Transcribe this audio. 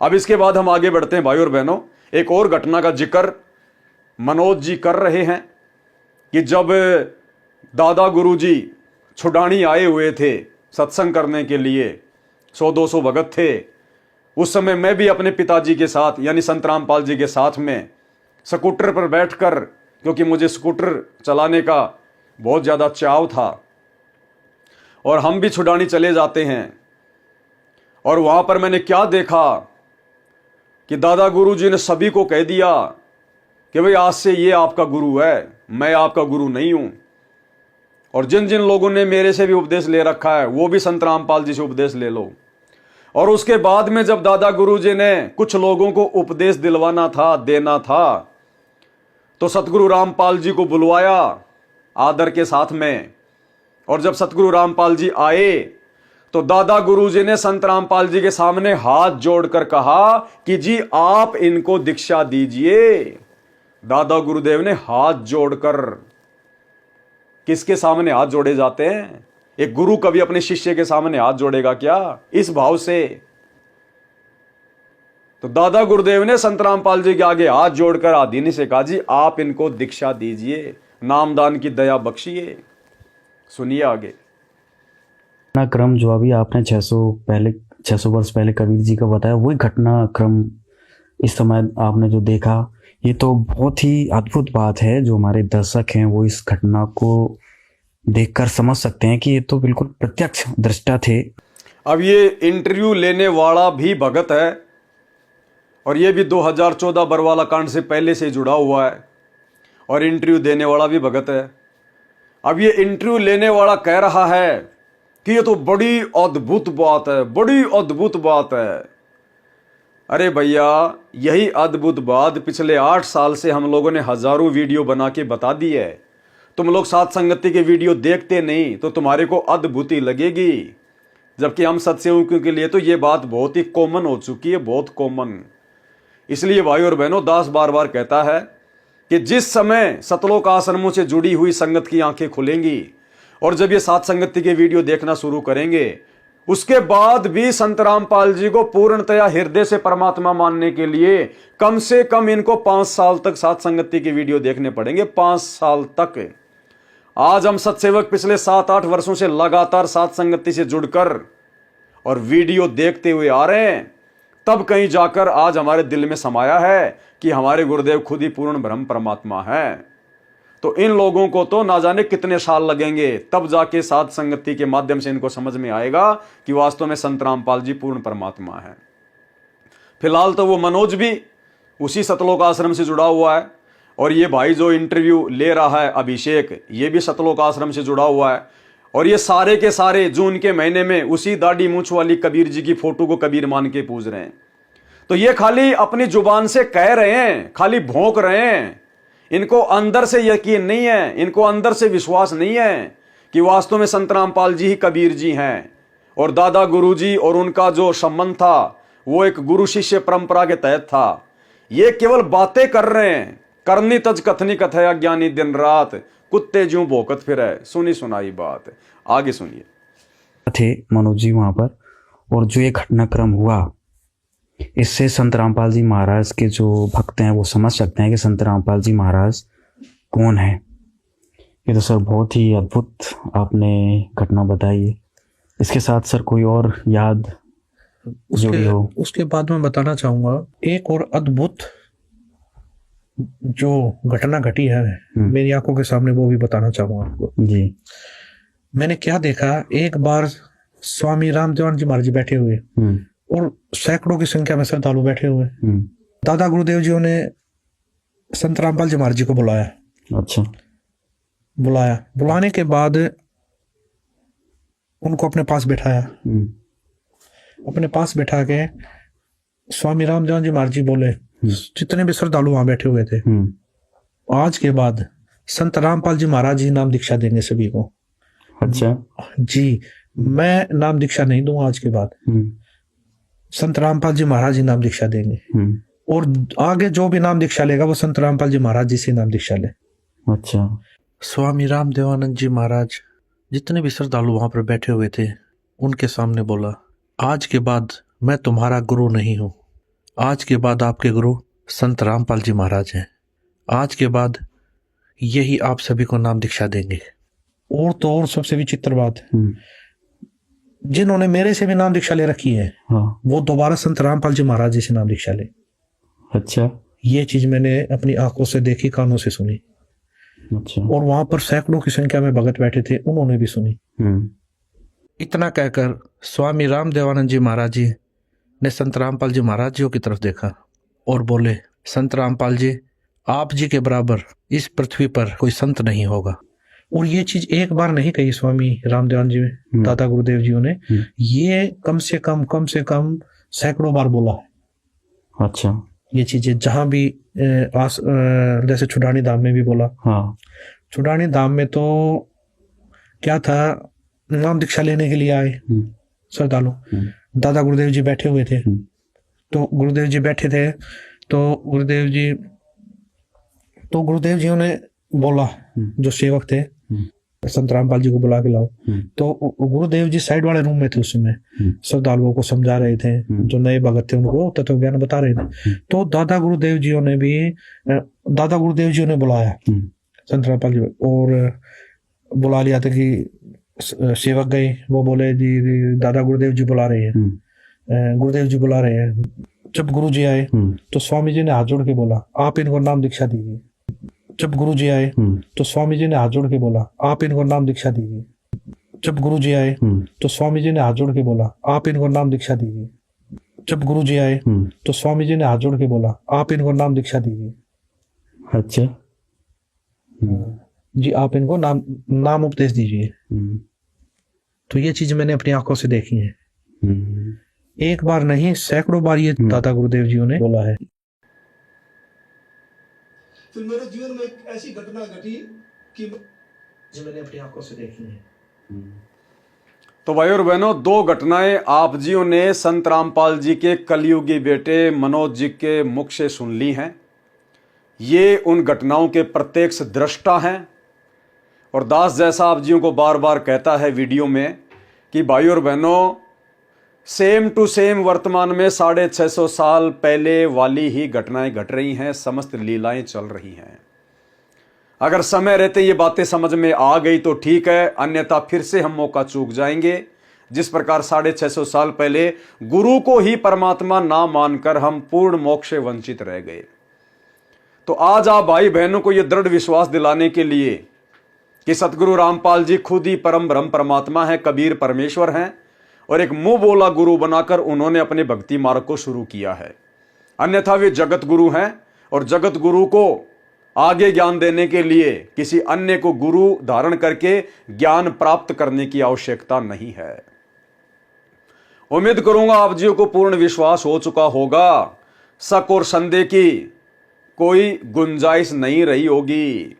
अब इसके बाद हम आगे बढ़ते हैं भाई और बहनों। एक और घटना का जिक्र मनोज जी कर रहे हैं कि जब दादा गुरुजी छुडानी आए हुए थे सत्संग करने के लिए, 100-200 भगत थे, उस समय मैं भी अपने पिताजी के साथ यानी संत रामपाल जी के साथ में स्कूटर पर बैठकर, क्योंकि मुझे स्कूटर चलाने का बहुत ज़्यादा चाव था, और हम भी छुडानी चले जाते हैं। और वहाँ पर मैंने क्या देखा कि दादा गुरुजी ने सभी को कह दिया कि भाई आज से ये आपका गुरु है, मैं आपका गुरु नहीं हूँ। और जिन जिन लोगों ने मेरे से भी उपदेश ले रखा है वो भी संत रामपाल जी से उपदेश ले लो। और उसके बाद में जब दादा गुरुजी ने कुछ लोगों को उपदेश दिलवाना था, देना था, तो सतगुरु रामपाल जी को बुलवाया आदर के साथ में। और जब सतगुरु रामपाल जी आए तो दादा गुरुजी ने संत रामपाल जी के सामने हाथ जोड़कर कहा कि जी आप इनको दीक्षा दीजिए। दादा गुरुदेव ने हाथ जोड़कर, किसके सामने हाथ जोड़े जाते हैं? एक गुरु कभी अपने शिष्य के सामने हाथ जोड़ेगा क्या? इस भाव से। तो दादा गुरुदेव ने संत रामपाल जी के आगे हाथ जोड़कर आदीनी से कहा जी आप इनको दीक्षा दीजिए, नामदान की दया बख्शिए। सुनिए आगे। घटनाक्रम जो अभी आपने 600 वर्ष पहले कबीर जी का बताया, वही घटनाक्रम इस समय आपने जो देखा, ये तो बहुत ही अद्भुत बात है। जो हमारे दर्शक हैं वो इस घटना को देखकर समझ सकते हैं कि ये तो बिल्कुल प्रत्यक्ष दृष्टा थे। अब ये इंटरव्यू लेने वाला भी भगत है और ये भी 2014 बरवाला कांड से पहले से जुड़ा हुआ है, और इंटरव्यू देने वाला भी भगत है। अब ये इंटरव्यू लेने वाला कह रहा है कि ये तो बड़ी अद्भुत बात है, बड़ी अद्भुत बात है। अरे भैया, यही अद्भुत बात पिछले 8 साल से हम लोगों ने हजारों वीडियो बना के बता दी है। तुम लोग सात संगति के वीडियो देखते नहीं तो तुम्हारे को अद्भुत ही लगेगी, जबकि हम सत्सेवकों के लिए तो ये बात बहुत ही कॉमन हो चुकी है, बहुत कॉमन। इसलिए भाई और बहनों, दास बार बार कहता है कि जिस समय सतलोक आश्रमों से जुड़ी हुई संगत की आंखें खुलेंगी और जब ये सात संगति के वीडियो देखना शुरू करेंगे, उसके बाद भी संत रामपाल जी को पूर्णतया हृदय से परमात्मा मानने के लिए कम से कम इनको 5 साल तक सात संगति के वीडियो देखने पड़ेंगे, 5 साल तक। आज हम सत्सेवक पिछले 7-8 वर्षों से लगातार सात संगति से जुड़कर और वीडियो देखते हुए आ रहे हैं, तब कहीं जाकर आज हमारे दिल में समाया है कि हमारे गुरुदेव खुद ही पूर्ण ब्रह्म परमात्मा है। तो इन लोगों को तो ना जाने कितने साल लगेंगे, तब जाके सात संगति के माध्यम से इनको समझ में आएगा कि वास्तव में संत रामपाल जी पूर्ण परमात्मा है। फिलहाल तो वो मनोज भी उसी सतलोक आश्रम से जुड़ा हुआ है, और ये भाई जो इंटरव्यू ले रहा है अभिषेक, ये भी सतलोक आश्रम से जुड़ा हुआ है। और ये सारे के सारे जून के महीने में उसी दाढ़ी मूंछ वाली कबीर जी की फोटो को कबीर मान के पूज रहे हैं। तो ये खाली अपनी जुबान से कह रहे हैं, खाली भौंक रहे हैं। इनको अंदर से यकीन नहीं है, इनको अंदर से विश्वास नहीं है कि वास्तव में संत रामपाल जी ही कबीर जी हैं। और दादा गुरु जी और उनका जो संबंध था वो एक गुरु शिष्य परंपरा के तहत था। ये केवल बातें कर रहे हैं, करनी तज कथनी कथया ज्ञानी दिन रात, कुत्ते ज्यों भौंकत फिरे, सुनी सुनाई बात। आगे सुनिए। थे मनोज जी वहां पर, और जो ये घटनाक्रम हुआ, इससे संत रामपाल जी महाराज के जो भक्त हैं वो समझ सकते हैं कि संत रामपाल जी महाराज कौन है। ये तो सर बहुत ही अद्भुत आपने घटना बताई है। इसके साथ सर कोई और याद जुड़ी हो? उसके बाद मैं बताना चाहूंगा एक और अद्भुत जो घटना घटी है मेरी आंखों के सामने, वो भी बताना चाहूंगा आपको जी। मैंने क्या देखा, एक बार स्वामी रामदेवानंद जी महाराज जी बैठे हुए और सैकड़ों की संख्या में श्रद्धालु बैठे हुए। दादा गुरुदेव जी ने संत रामपाल जी महाराज जी को बुलाया। अच्छा। बुलाने के बाद उनको अपने पास बैठाया। अपने पास बैठा के स्वामी रामदेवानंद जी महाराज जी बोले, जितने भी श्रद्धालु वहां बैठे हुए थे, आज के बाद संत रामपाल जी महाराज जी नाम दीक्षा देंगे सभी को। अच्छा जी, मैं नाम दीक्षा नहीं दूंगा आज के बाद, संत रामपाल जी महाराज जी नाम दीक्षा देंगे, और आगे जो भी नाम दीक्षा लेगा वो संत रामपाल जी महाराज जी से नाम दीक्षा ले। अच्छा। स्वामी रामदेवानंद जी महाराज जितने भी श्रद्धालु वहां पर बैठे हुए थे उनके सामने बोला, आज के बाद मैं तुम्हारा गुरु नहीं हूं, आज के बाद आपके गुरु संत रामपाल जी महाराज हैं। आज के बाद यही आप सभी को नाम दीक्षा देंगे। और तो और सबसे विचित्र बात, जिन्होंने मेरे से भी नाम दीक्षा ले रखी है, हाँ। वो दोबारा संत रामपाल जी महाराज जी से नाम दीक्षा ले। अच्छा। ये चीज मैंने अपनी आंखों से देखी, कानों से सुनी। अच्छा। और वहां पर सैकड़ों की संख्या में भगत बैठे थे, उन्होंने भी सुनी। इतना कहकर स्वामी रामदेवानंद जी महाराज जी ने संत रामपाल जी महाराज जी की तरफ देखा और बोले, संत रामपाल जी, आप जी के बराबर इस पृथ्वी पर कोई संत नहीं होगा। और ये चीज एक बार नहीं कही स्वामी रामदेवानंद जी, दादा गुरुदेव जी ने ये कम से कम सैकड़ों बार बोला है। अच्छा। ये चीजें जहां भी जैसे छुडानी धाम में भी बोला। हाँ। छुडानी धाम में तो क्या था, नाम दीक्षा लेने के लिए आए श्रद्धालु, दादा गुरुदेव जी बैठे हुए थे। तो गुरुदेव जी बैठे थे, तो गुरुदेव जी ने बोला, जो सेवक थे, संत रामपाल जी को बुला के लाओ। तो गुरुदेव जी साइड वाले रूम में थे उस समय, श्रद्धालुओं को समझा रहे थे, जो नए भगत थे उनको तत्व ज्ञान बता रहे थे। तो दादा गुरुदेव जी ने बुलाया संत रामपाल जी, और बुला लिया था कि सेवक गए, वो बोले जी दादा गुरुदेव जी बुला रहे हैं, गुरुदेव जी बुला रहे हैं। जब गुरु जी आए तो स्वामी जी ने हाथ जोड़ के बोला, आप इनको नाम दीक्षा दीजिए। जब गुरु जी आए तो स्वामी जी ने हाथ जोड़ के बोला, आप इनको नाम दीक्षा दीजिए। जब गुरु जी आए तो स्वामी जी ने हाथ जोड़ के बोला, आप इनको नाम दीक्षा दीजिए। जब गुरु जी आए तो स्वामी जी ने हाथ जोड़ के बोला, आप इनको नाम दीक्षा दीजिए। अच्छा जी, आप इनको नाम उपदेश दीजिए। तो ये चीज मैंने अपनी आंखों से देखी है। एक बार नहीं, सैकड़ों बार ये दादा गुरुदेव जी ने बोला है। फिर मेरे जीवन में एक ऐसी घटना घटी कि जो मैंने अपनी आंखों से देखी है। तो भाई और बहनों, दो घटनाएं आप जियों ने संत रामपाल जी के कलयुगी बेटे मनोज जी के मुख से सुन ली हैं। ये उन घटनाओं के प्रत्यक्ष दृष्टा हैं। और दास जैसा आप जियों को बार बार कहता है वीडियो में कि भाई और बहनों, सेम टू सेम वर्तमान में 650 साल पहले वाली ही घटनाएं घट रही हैं, समस्त लीलाएं चल रही हैं। अगर समय रहते ये बातें समझ में आ गई तो ठीक है, अन्यथा फिर से हम मौका चूक जाएंगे। जिस प्रकार 650 साल पहले गुरु को ही परमात्मा ना मानकर हम पूर्ण मोक्ष से वंचित रह गए, तो आज आप भाई बहनों को यह दृढ़ विश्वास दिलाने के लिए कि सतगुरु रामपाल जी खुद ही परम ब्रह्म परमात्मा है, कबीर परमेश्वर हैं, और एक मुंह बोला गुरु बनाकर उन्होंने अपने भक्ति मार्ग को शुरू किया है। अन्यथा वे जगत गुरु हैं, और जगत गुरु को आगे ज्ञान देने के लिए किसी अन्य को गुरु धारण करके ज्ञान प्राप्त करने की आवश्यकता नहीं है। उम्मीद करूंगा आप जियों को पूर्ण विश्वास हो चुका होगा, शक और संदेह की कोई गुंजाइश नहीं रही होगी।